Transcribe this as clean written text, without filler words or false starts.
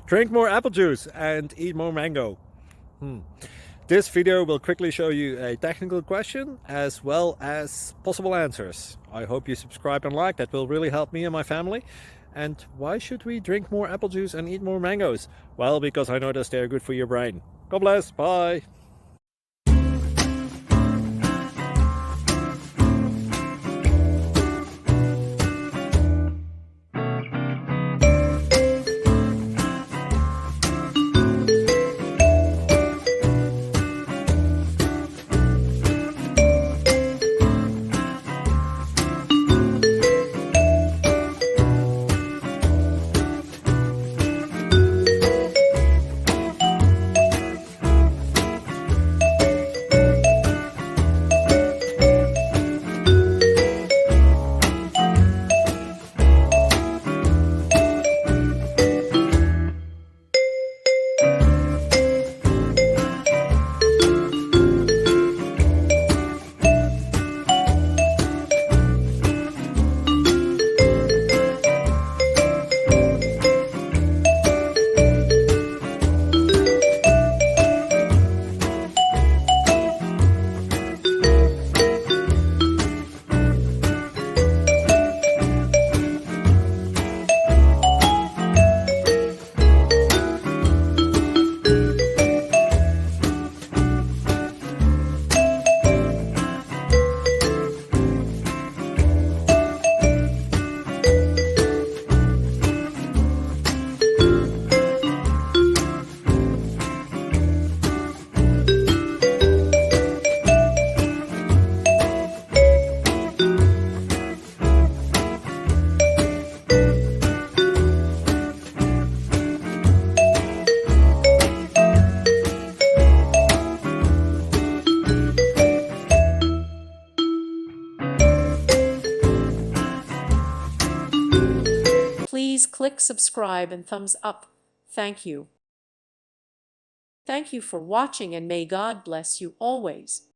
Drink more apple juice and eat more mango. This video will quickly show you a technical question as well as possible answers. I hope you subscribe and like, that will really help me and my family. And why should we drink more apple juice and eat more mangoes? Well, because I noticed they're good for your brain. God bless, bye! Please click subscribe and thumbs up. Thank you. Thank you for watching, and may God bless you always.